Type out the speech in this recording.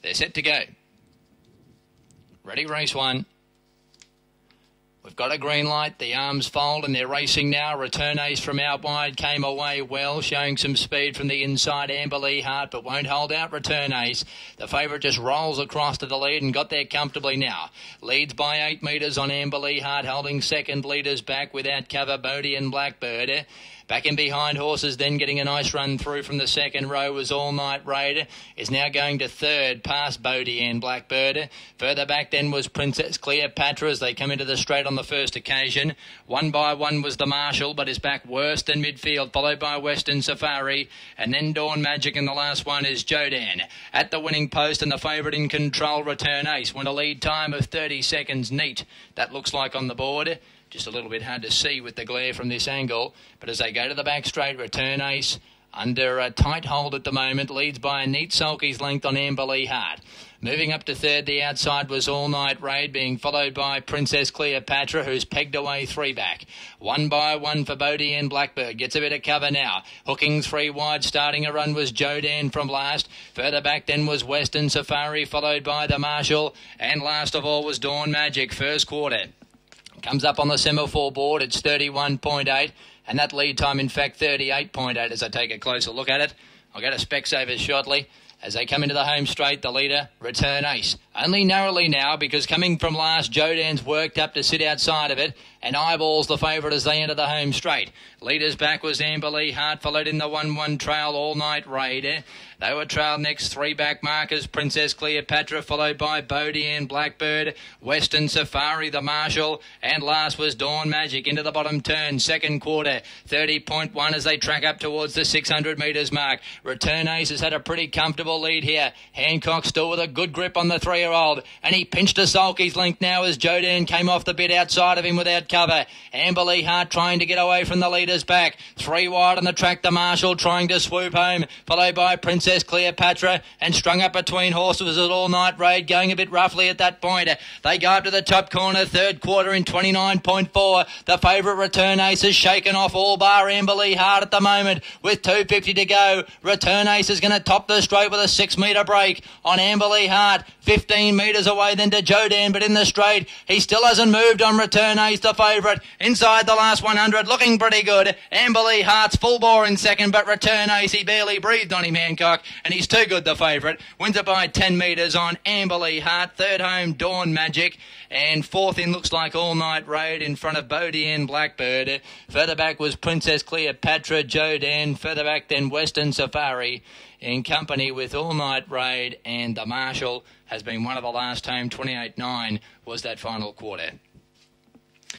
They're set to go. Ready, race one. We've got a green light, the arms fold and they're racing now. Return Ace from out wide came away well, showing some speed from the inside. Amber Lee Hart, but won't hold out. Return Ace. The favourite just rolls across to the lead and got there comfortably now. Leads by 8 metres on Amber Lee Hart, holding second. Leaders back without cover, Bodie and Blackbird. Back in behind horses, then getting a nice run through from the second row was All Night Raid. Is now going to third, past Bodie and Blackbird. Further back then was Princess Cleopatra as they come into the straight on the first occasion. 1 by 1 was the Marshal, but is back worse than midfield, followed by Western Safari. And then Dawn Magic, and the last one is Jodan. At the winning post, and the favourite in control, Return Ace, won a lead time of 30 seconds neat. That looks like on the board. Just a little bit hard to see with the glare from this angle. But as they go to the back straight, Return Ace under a tight hold at the moment, leads by a neat sulky's length on Amber Lee Hart. Moving up to third, the outside was All Night Raid, being followed by Princess Cleopatra, who's pegged away 3 back. 1 by 1 for Bodie and Blackbird. Gets a bit of cover now. Hooking 3 wide, starting a run was Jodan from last. Further back then was Western Safari, followed by the Marshal. And last of all was Dawn Magic, first quarter. Comes up on the semaphore board, it's 31.8, and that lead time, in fact, 38.8 as I take a closer look at it. I'll go to Specsavers shortly. As they come into the home straight, the leader, Return Ace. Only narrowly now, because coming from last, Jodan's worked up to sit outside of it, and eyeballs the favourite as they enter the home straight. Leaders back was Amber Lee Hart, followed in the 1-1 trail, All Night Raid. They were trailed next, 3 back markers, Princess Cleopatra, followed by Bodie and Blackbird, Western Safari, the Marshal, and last was Dawn Magic into the bottom turn, second quarter, 30.1 as they track up towards the 600 metres mark. Return Ace has had a pretty comfortable lead here. Hancock still with a good grip on the 3-year-old, and he pinched a sulky's length now as Jodan came off the bit outside of him without cover. Amber Lee Hart trying to get away from the leaders back. 3 wide on the track, the Marshal trying to swoop home, followed by Princess Cleopatra, and strung up between horses at All Night Raid, going a bit roughly at that point. They go up to the top corner, third quarter in 29.4. The favourite Return Ace has shaken off all bar Amber Lee Hart at the moment with 2.50 to go. Return Ace is going to top the straight with a 6 metre break on Amber Lee Hart. 15 metres away then to Jodan, but in the straight he still hasn't moved on Return Ace, the favourite. Inside the last 100, looking pretty good. Amber Lee Hart's full bore in second, but Return Ace, he barely breathed on him, Hancock, and he's too good, the favourite. Wins it by 10 metres on Amber Lee Hart. Third home, Dawn Magic. And fourth in looks like All Night Raid in front of Bodie and Blackbird. Further back was Princess Cleopatra, Jodan. Further back then Western Safari, in company with All Night Raid, and the Marshal has been one of the last home. 28.9 was that final quarter.